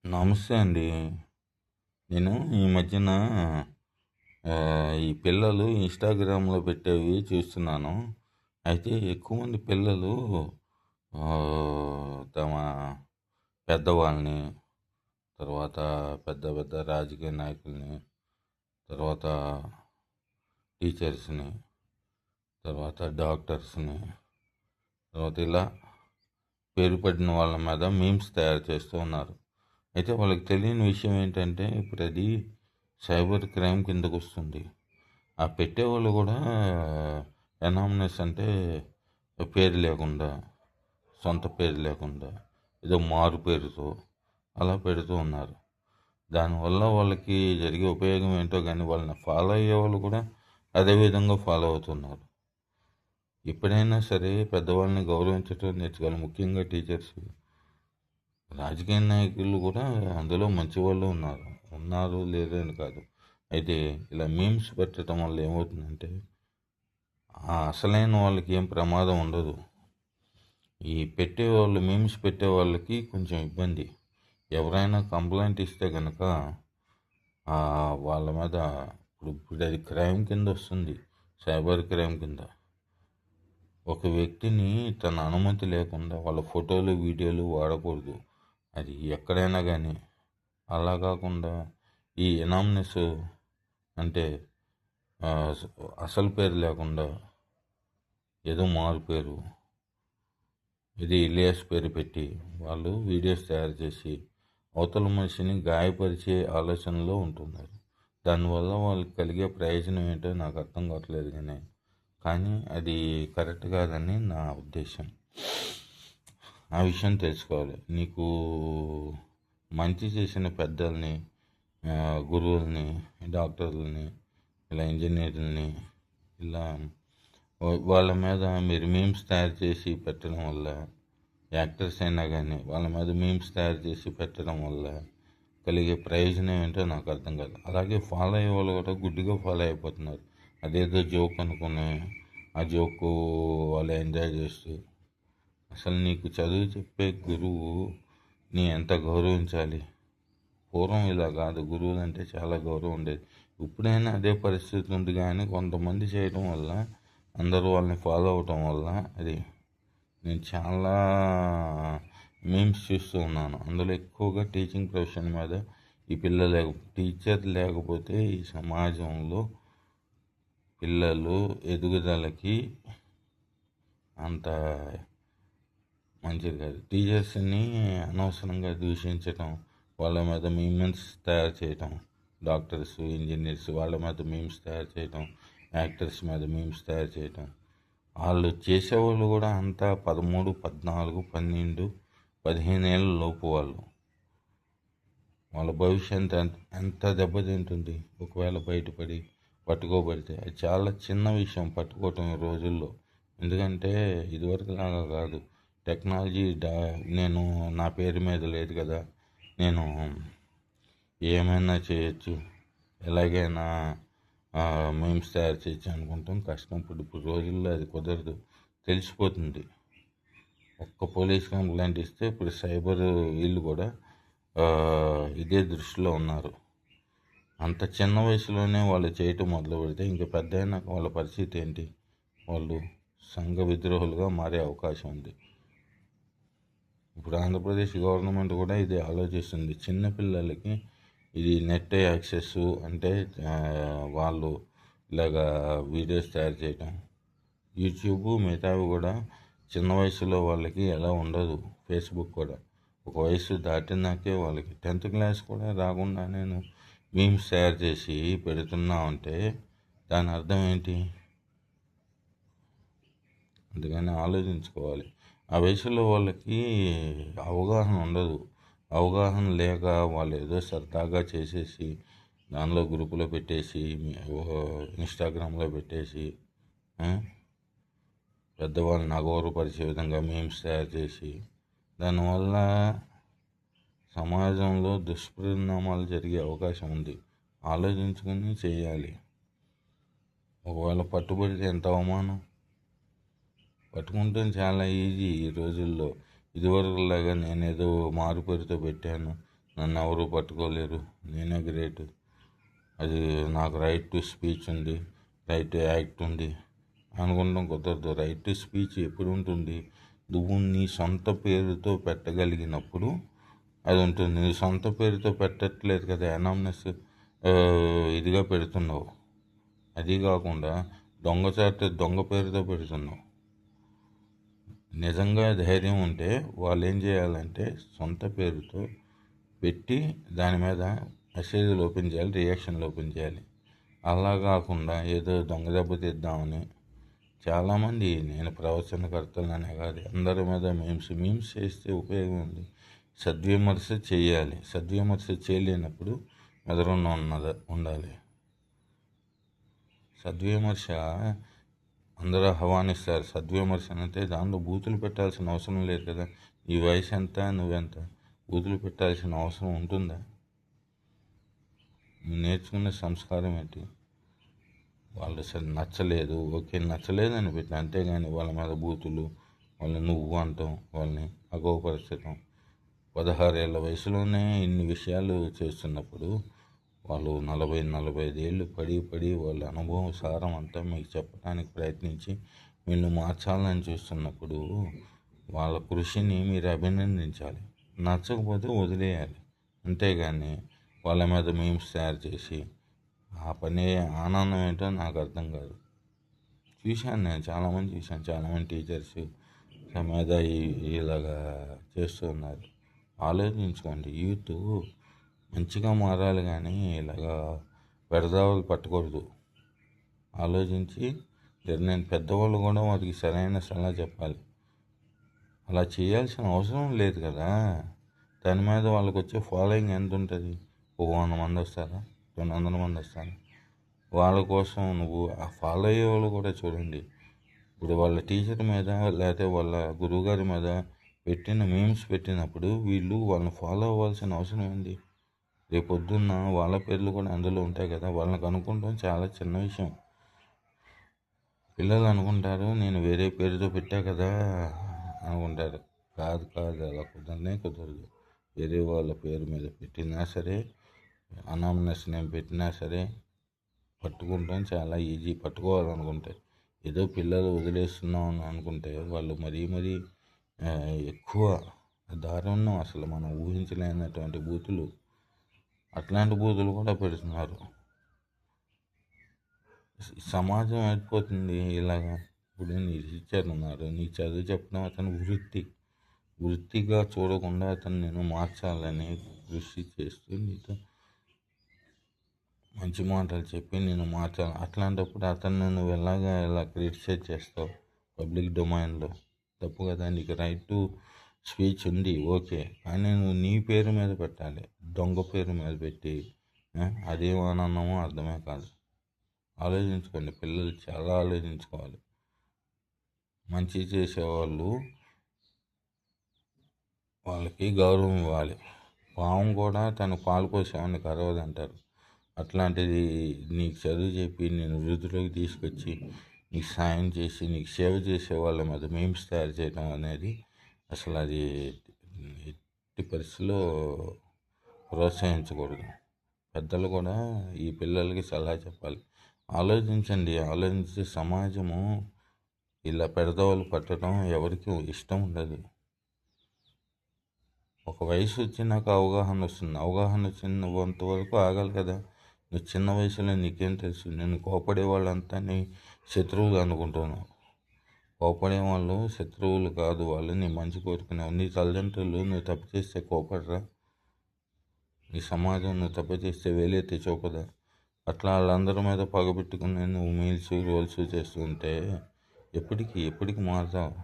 నమస్తే అండి. నేను ఈ మధ్యన ఈ పిల్లలు ఇన్‌స్టాగ్రామ్‌లో పెట్టేవి చూస్తున్నాను. అయితే ఎక్కువ మంది పిల్లలు తమ పెద్దవాళ్ళని, తర్వాత పెద్ద పెద్ద రాజకీయ నాయకుల్ని, తర్వాత టీచర్స్‌ని, తర్వాత డాక్టర్స్‌ని, తర్వాత ఇలా పేరు పడిన వాళ్ళ మీద మీమ్స్ తయారు చేస్తూ ఉన్నారు. అయితే వాళ్ళకి తెలియని విషయం ఏంటంటే ఇప్పుడు అది సైబర్ క్రైమ్ కిందకు వస్తుంది. ఆ పెట్టేవాళ్ళు కూడా ఎనామినస్ అంటే పేరు లేకుండా, సొంత పేరు లేకుండా, ఏదో మారు పేరుతో అలా పెడుతూ ఉన్నారు. దానివల్ల వాళ్ళకి జరిగే ఉపయోగం ఏంటో కానీ వాళ్ళని ఫాలో అయ్యే వాళ్ళు కూడా అదే విధంగా ఫాలో అవుతున్నారు. ఎప్పుడైనా సరే పెద్దవాళ్ళని గౌరవించడం నేర్చుకోవాలి, ముఖ్యంగా టీచర్స్. రాజకీయ నాయకులు కూడా అందులో మంచి వాళ్ళు ఉన్నారు లేరు అని కాదు. అయితే ఇలా మీమ్స్ పెట్టడం వల్ల ఏమవుతుందంటే ఆ అసలైన వాళ్ళకి ఏం ప్రమాదం ఉండదు. ఈ పెట్టేవాళ్ళు మీమ్స్ పెట్టే వాళ్ళకి కొంచెం ఇబ్బంది. ఎవరైనా కంప్లైంట్ ఇస్తే కనుక వాళ్ళ మీద ఇప్పుడు అది క్రైమ్ కింద వస్తుంది, సైబర్ క్రైమ్ కింద. ఒక వ్యక్తిని తన అనుమతి లేకుండా వాళ్ళ ఫోటోలు వీడియోలు వాడకూడదు, అది ఎక్కడైనా కానీ. అలా కాకుండా ఈ ఎనామినస్ అంటే అసలు పేరు లేకుండా ఏదో మారు పేరు, ఇది ఇలియాస్ పేరు పెట్టి వాళ్ళు వీడియోస్ తయారు చేసి అవతల మనిషిని గాయపరిచే ఆలోచనలో ఉంటున్నారు. దానివల్ల వాళ్ళకి కలిగే ప్రయోజనం ఏంటో నాకు అర్థం కావట్లేదు. కానీ అది కరెక్ట్ కాదని నా ఉద్దేశం. ఆ విషయం తెలుసుకోవాలి. నీకు మంచి చేసిన పెద్దల్ని, గురువుల్ని, డాక్టర్లని, ఇలా ఇంజనీర్లని, ఇలా వాళ్ళ మీద మీరు మీమ్స్ తయారు చేసి పెట్టడం వల్ల, యాక్టర్స్ అయినా కానీ వాళ్ళ మీద మీమ్స్ తయారు చేసి పెట్టడం వల్ల కలిగే ప్రయోజనం ఏంటో నాకు అర్థం కాదు. అలాగే ఫాలో అయ్యే వాళ్ళు కూడా గుడ్డిగా ఫాలో అయిపోతున్నారు. అదేదో జోక్ అనుకుని ఆ జోకు వాళ్ళు ఎంజాయ్ చేస్తూ. అసలు నీకు చదువు చెప్పే గురువు నీ ఎంత గౌరవించాలి. పూర్వం ఇలా కాదు, గురువులు అంటే చాలా గౌరవం ఉండేది. ఇప్పుడైనా అదే పరిస్థితి ఉంది, కానీ కొంతమంది చేయడం వల్ల, అందరూ వాళ్ళని ఫాలో అవటం వల్ల అది నేను చాలా మీమ్స్ చూస్తూ ఉన్నాను. అందులో ఎక్కువగా టీచింగ్ ప్రొఫెషన్ మీద ఈ టీచర్ లేకపోతే ఈ సమాజంలో పిల్లలు ఎదుగుదలకి అంత మంచిది కాదు. టీచర్స్ని అనవసరంగా దూషించటం, వాళ్ళ మీద మీమ్స్ తయారు చేయటం, డాక్టర్స్, ఇంజనీర్స్ వాళ్ళ మీద మీమ్స్ తయారు చేయటం, యాక్టర్స్ మీద మీమ్స్ తయారు చేయటం. వాళ్ళు చేసేవాళ్ళు కూడా అంతా 13, 14, 12, 15 ఏళ్ళ లోపు వాళ్ళు. వాళ్ళ భవిష్యత్తు ఎంత దెబ్బతింటుంది ఒకవేళ బయటపడి పట్టుకోబడితే. అది చాలా చిన్న విషయం పట్టుకోవటం ఈ రోజుల్లో. ఎందుకంటే ఇదివరకు లాగా కాదు. టెక్నాలజీ నేను నా పేరు మీద లేదు కదా, నేను ఏమైనా చేయొచ్చు, ఎలాగైనా మీమ్స్ తయారు చేయొచ్చు అనుకుంటాం. కష్టం. ఇప్పుడు రోజుల్లో అది కుదరదు, తెలిసిపోతుంది. ఒక్క పోలీస్ కంప్లైంట్ ఇస్తే ఇప్పుడు సైబర్ వీళ్ళు కూడా ఇదే దృష్టిలో ఉన్నారు. అంత చిన్న వయసులోనే వాళ్ళు చేయటం మొదలు పెడితే ఇంకా పెద్ద అయినాక వాళ్ళ పరిస్థితి ఏంటి? వాళ్ళు సంఘ విద్రోహులుగా మారే అవకాశం ఉంది. ఇప్పుడు ఆంధ్రప్రదేశ్ గవర్నమెంట్ కూడా ఇది ఆలోచిస్తుంది. చిన్నపిల్లలకి ఇది నెట్ యాక్సెస్ అంటే వాళ్ళు ఇలాగా వీడియోస్ తయారు చేయటం, యూట్యూబ్ మిగతావి కూడా చిన్న వయసులో వాళ్ళకి ఎలా ఉండదు. ఫేస్బుక్ కూడా ఒక వయసు దాటినాకే వాళ్ళకి 10th క్లాస్ కూడా రాకుండా నేను మీమ్స్ తయారు చేసి పెడుతున్నా అంటే దాని అర్థం ఏంటి? అందుకని ఆలోచించుకోవాలి. ఆ వయసులో వాళ్ళకి అవగాహన ఉండదు. అవగాహన లేక వాళ్ళు ఏదో సరదాగా చేసేసి దానిలో గ్రూపులో పెట్టేసి, ఇన్స్టాగ్రామ్లో పెట్టేసి, పెద్దవాళ్ళని అగౌరవపరిచే విధంగా మీమ్స్ తయారు చేసి, దానివల్ల సమాజంలో దుష్పరిణామాలు జరిగే అవకాశం ఉంది. ఆలోచించుకుని చేయాలి. ఒకవేళ పట్టుబడితే ఎంత అవమానం. పట్టుకుంటే చాలా ఈజీ ఈ రోజుల్లో. ఇదివరకులాగా నేనేదో మారు పేరుతో పెట్టాను, నన్ను ఎవరు పట్టుకోలేరు, నేనే గ్రేట్, అది నాకు రైట్ టు స్పీచ్ ఉంది, రైట్ టు యాక్ట్ ఉంది అనుకుంటాం కుదరదు. రైట్ టు స్పీచ్ ఎప్పుడు ఉంటుంది? నువ్వు నీ సొంత పేరుతో పెట్టగలిగినప్పుడు అది ఉంటుంది. నీ సొంత పేరుతో పెట్టట్లేదు కదా, అనామ్నెస్ ఇదిగా పెడుతున్నావు. అది కాకుండా దొంగ పేరుతో పెడుతున్నావు. నిజంగా ధైర్యం ఉంటే వాళ్ళు ఏం చేయాలంటే సొంత పేరుతో పెట్టి దాని మీద మెసేజ్లు ఓపెన్ చేయాలి, రియాక్షన్లు ఓపెన్ చేయాలి. అలా కాకుండా ఏదో దొంగ దెబ్బ తీద్దామని చాలామంది, నేను ప్రవచనకర్తలనే కాదు, అందరి మీద మీమ్స్ చేస్తే ఉపయోగం ఉంది. సద్విమర్శ చేయాలి. సద్విమర్శ చేయలేనప్పుడు మెదడున్న ఉండాలి. సద్విమర్శ అందరూ ఆహ్వానిస్తారు. సద్విమర్శ అంటే దాంట్లో బూతులు పెట్టాల్సిన అవసరం లేదు కదా. ఈ వయసు ఎంత, నువ్వెంత, బూతులు పెట్టాల్సిన అవసరం ఉంటుందా? నువ్వు నేర్చుకునే సంస్కారం ఏంటి? వాళ్ళు అసలు నచ్చలేదు, ఓకే నచ్చలేదు అని పెట్టి, అంతేగాని వాళ్ళ మీద బూతులు, వాళ్ళని నువ్వు అంటాం, వాళ్ళని అగౌపరచడం. 16 ఏళ్ళ వయసులోనే ఇన్ని విషయాలు చేస్తున్నప్పుడు వాళ్ళు 40-45 ఏళ్ళు పడి వాళ్ళ అనుభవం సారం అంతా మీకు చెప్పడానికి ప్రయత్నించి వీళ్ళు మార్చాలని చూస్తున్నప్పుడు వాళ్ళ కృషిని మీరు అభినందించాలి. నచ్చకపోతే వదిలేయాలి. అంతేగాని వాళ్ళ మీద మీమ్స్ తయారు చేసి ఆ పని ఆనందం ఏంటో నాకు అర్థం కాదు. నేను చాలామంది టీచర్స్ మీద ఇలాగా చేస్తూ ఉన్నారు. ఆలోచించుకోండి. యూత్ మంచిగా మారాలి, కానీ ఇలాగా పెడదావులు పట్టకూడదు. ఆలోచించి నేను పెద్దవాళ్ళు కూడా వారికి సరైన సలహా చెప్పాలి. అలా చేయాల్సిన అవసరం లేదు కదా. దాని మీద వాళ్ళకి వచ్చే ఫాలోయింగ్ ఎంత ఉంటుంది? 100 మంది వస్తారా, 200 మంది వస్తారా? వాళ్ళ కోసం నువ్వు ఆ ఫాలో అయ్యే వాళ్ళు కూడా చూడండి. ఇప్పుడు వాళ్ళ టీచర్ మీద లేకపోతే వాళ్ళ గురువుగారి మీద పెట్టిన మీమ్స్ పెట్టినప్పుడు వీళ్ళు వాళ్ళని ఫాలో అవ్వాల్సిన అవసరం ఏంది? రేపొద్దున్న వాళ్ళ పేర్లు కూడా అందులో ఉంటాయి కదా. వాళ్ళని కనుక్కుంటాం చాలా చిన్న విషయం. పిల్లలు అనుకుంటారు నేను వేరే పేరుతో పెట్టా కదా అనుకుంటారు. కాదు, అలా కుదరదు. వేరే వాళ్ళ పేరు మీద పెట్టినా సరే, అనామనస్ నేమ్ పెట్టినా సరే పట్టుకుంటాం చాలా ఈజీ. పట్టుకోవాలనుకుంటే ఏదో పిల్లలు వదిలేస్తున్నాం అని అనుకుంటే వాళ్ళు మరీ ఎక్కువ దారుణం, అసలు మనం ఊహించలేనటువంటి బూతులు, అట్లాంటి బూతులు కూడా పెడుతున్నారు. సమాజం అయిపోతుంది ఇలాగా. ఇప్పుడు నీ టీచర్ ఉన్నారు, నీ చదువు చెప్పడం అతను వృత్తిగా చూడకుండా అతను నేను మార్చాలని కృషి చేస్తూ నీతో మంచి మాటలు చెప్పి నేను మార్చాలి. అట్లాంటప్పుడు అతను నువ్వు ఎలా క్రిటిసైజ్ చేస్తావు పబ్లిక్ డొమైన్లో? తప్పు కదా. నీకు రైట్ టు స్పీచ్ ఉంది, ఓకే, కానీ నువ్వు నీ పేరు మీద పెట్టాలి. దొంగ పేరు మీద పెట్టి అదేం ఆనందమో అర్థమే కాదు. ఆలోచించుకోండి, పిల్లలు చాలా ఆలోచించుకోవాలి. మంచి చేసేవాళ్ళు వాళ్ళకి గౌరవం ఇవ్వాలి. పాము కూడా తను పాలు పోసేవాడిని కరవదు అంటారు. అట్లాంటిది నీకు చదువు చెప్పి నేను వృద్ధిలోకి తీసుకొచ్చి నీకు సాయం చేసి నీకు సేవ చేసే వాళ్ళ మీద మీమ్స్ తయారు చేయడం అనేది అసలు అది ఎట్టి పరిస్థితుల్లో ప్రోత్సహించకూడదు. పెద్దలు కూడా ఈ పిల్లలకి సలహా చెప్పాలి. ఆలోచించి సమాజము ఇలా పెడదవలు పట్టడం ఎవరికి ఇష్టం ఉండదు. ఒక వయసు వచ్చినాక అవగాహన వస్తుంది. అవగాహన వచ్చినంత వరకు ఆగాలి కదా. నువ్వు చిన్న వయసులో నీకేం తెలుసు? నేను కోపడే వాళ్ళంతా నీ శత్రువులు అనుకుంటున్నావు. కోపడే వాళ్ళు శత్రువులు కాదు, వాళ్ళు నీ మంచి కోరుకునేవు. నీ తల్లిదండ్రులు నువ్వు తప్పు చేస్తే కోపడరా? నీ సమాజం నువ్వు తప్పు చేస్తే వేలెత్తి చూపదా? అట్లా వాళ్ళందరి మీద పగబెట్టుకుని నువ్వు రోల్స్ చేస్తుంటే ఎప్పటికి మారుతావు?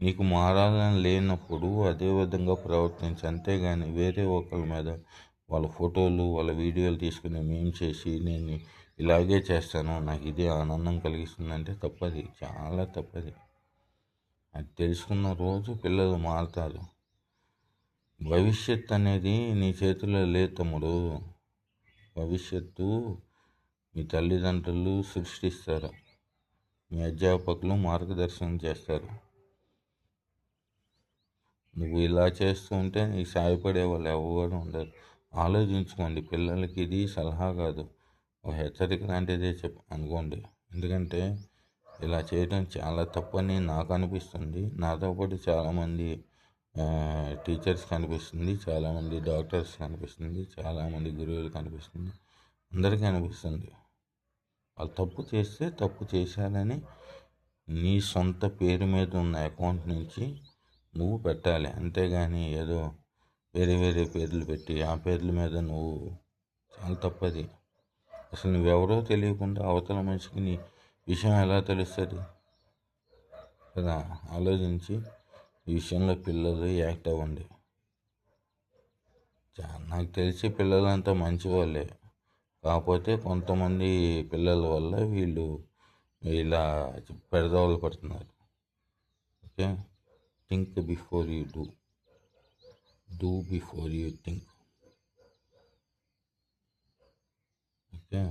నీకు మారాలని లేనప్పుడు అదే విధంగా ప్రవర్తించి, అంతేగాని వేరే ఒకరి మీద వాళ్ళ ఫోటోలు వాళ్ళ వీడియోలు తీసుకుని మేము చేసి నేను ఇలాగే చేస్తాను, నాకు ఇదే ఆనందం కలిగిస్తుందంటే తప్పది, చాలా తప్పది. అది తెలుసుకున్న రోజు పిల్లలు మారుతారు. భవిష్యత్తు అనేది నీ చేతిలో లేదు తమ్ముడు. భవిష్యత్తు మీ తల్లిదండ్రులు సృష్టిస్తారు, మీ అధ్యాపకులు మార్గదర్శనం చేస్తారు. నువ్వు ఇలా చేస్తూ ఉంటే నీకు సాయపడే వాళ్ళు ఎవరు ఉండరు. ఆలోచించుకోండి. పిల్లలకి ఇది సలహా కాదు, ఒక హెచ్చరిక లాంటిదే అనుకోండి. ఎందుకంటే ఇలా చేయడం చాలా తప్పని నాకు అనిపిస్తుంది. నాతో పాటు చాలామంది టీచర్స్ కనిపిస్తుంది, చాలామంది డాక్టర్స్ కనిపిస్తుంది, చాలామంది గురువులు కనిపిస్తుంది, అందరికీ అనిపిస్తుంది. వాళ్ళు తప్పు చేస్తే తప్పు చేశారని నీ సొంత పేరు మీద ఉన్న అకౌంట్ నుంచి నువ్వు పెట్టాలి. అంతేగాని ఏదో వేరే వేరే పేర్లు పెట్టి ఆ పేర్ల మీద నువ్వు, చాలా తప్పది. అసలు నువ్వెవరో తెలియకుండా అవతల మనిషికి నీ విషయం ఎలా తెలుస్తుంది కదా. ఆలోచించి ఈ విషయంలో పిల్లలు యాక్ట్ అవ్వండి. నాకు తెలిసి పిల్లలంతా మంచి వాళ్ళే, కాకపోతే కొంతమంది పిల్లల వల్ల వీళ్ళు ఇలా పెడదోవలు పడుతున్నారు. Okay, think before you do before you think. Okay.